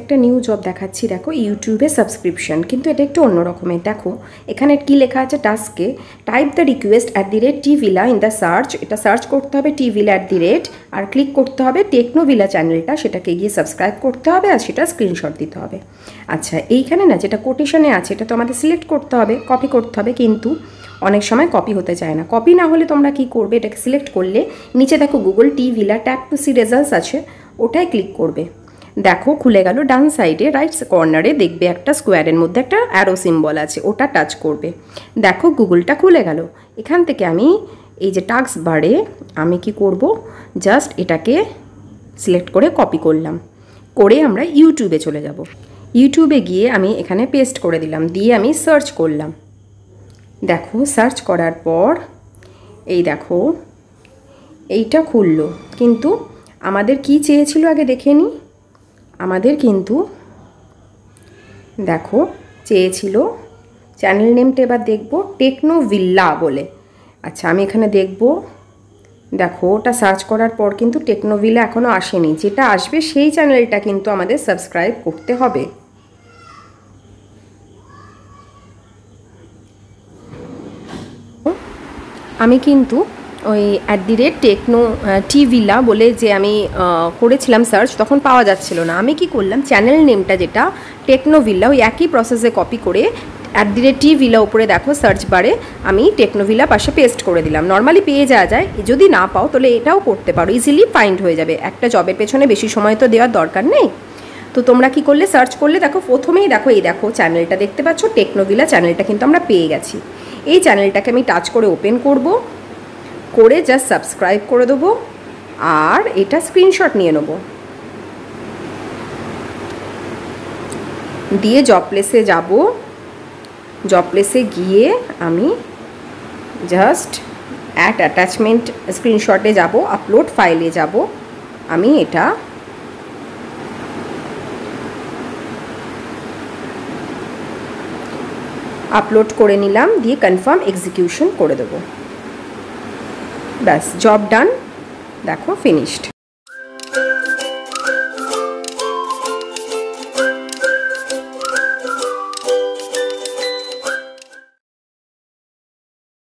একটা new job দেখাচ্ছি। দেখো ইউটিউবে সাবস্ক্রিপশন, কিন্তু এটা একটু অন্য রকমের। দেখো এখানে কি লেখা আছে টাস্কে, type the request @tvilla in the search. এটা সার্চ করতে হবে tvilla আর ক্লিক করতে হবে টেকনোভিলা চ্যানেলটা, সেটাকে গিয়ে সাবস্ক্রাইব করতে হবে আর সেটা স্ক্রিনশট দিতে হবে। আচ্ছা এইখানে না যেটা কোটেশনে আছে এটা তো আমাদের সিলেক্ট করতে হবে, কপি করতে হবে, কিন্তু অনেক সময় কপি হতে চায় না। কপি না হলে তোমরা কি করবে, এটাকে সিলেক্ট করলে নিচে দেখো Google tvilla tap to see results আছে, ওটাই ক্লিক করবে। দেখো খুলে গেল। ডান সাইডে রাইট কর্নারে দেখবে একটা স্কোয়ারের মধ্যে একটা অ্যারো সিম্বল আছে, ওটা টাচ করবে। দেখো গুগলটা খুলে গেল। এখান থেকে আমি এই যে টাস্ক বারে আমি কি করব, জাস্ট এটাকে সিলেক্ট করে কপি করলাম, করে আমরা ইউটিউবে চলে যাব। ইউটিউবে গিয়ে আমি এখানে পেস্ট করে দিলাম, দিয়ে আমি সার্চ করলাম। দেখো সার্চ করার পর এই দেখো এইটা খুললো, কিন্তু আমাদের কি চেয়েছিল আগে দেখে নিই। আমাদের কিন্তু দেখো চেয়েছিল চ্যানেল নেমটা, এবার দেখব টেকনোভিল্লা বলে। আচ্ছা আমি এখানে দেখব, দেখো ওটা সার্চ করার পর কিন্তু টেকনোভিলা এখনও আসেনি। যেটা আসবে সেই চ্যানেলটা কিন্তু আমাদের সাবস্ক্রাইব করতে হবে। আমি কিন্তু ওই @টেকনোভিলা বলে যে আমি করেছিলাম সার্চ, তখন পাওয়া যাচ্ছিল না। আমি কি করলাম, চ্যানেল নেমটা যেটা টেকনোভিলা, ওই একই প্রসেসে কপি করে @tvilla উপরে দেখো সার্চ বারে আমি টেকনোভিলা পাশে পেস্ট করে দিলাম। নর্মালি পেয়ে যাওয়া যায়, যদি না পাও তাহলে এটাও করতে পারো, ইজিলি ফাইন্ড হয়ে যাবে। একটা জবের পেছনে বেশি সময় তো দেওয়ার দরকার নেই। তো তোমরা কি করলে, সার্চ করলে দেখো প্রথমেই দেখো এই দেখো চ্যানেলটা দেখতে পাচ্ছ, টেকনোভিলা চ্যানেলটা কিন্তু আমরা পেয়ে গেছি। এই চ্যানেলটাকে আমি টাচ করে ওপেন করব, করে জাস্ট সাবস্ক্রাইব করে দেবো আর এটা স্ক্রিনশট নিয়ে নেব, দিয়ে জব প্লেসে যাব। জব প্লেসে গিয়ে আমি জাস্ট অ্যাটাচমেন্ট স্ক্রিনশটে যাব, আপলোড ফাইলে যাব, আমি এটা আপলোড করে নিলাম, দিয়ে কনফার্ম এক্সিকিউশন করে দেবো। ব্যাস জব ডান, দেখো ফিনিশড।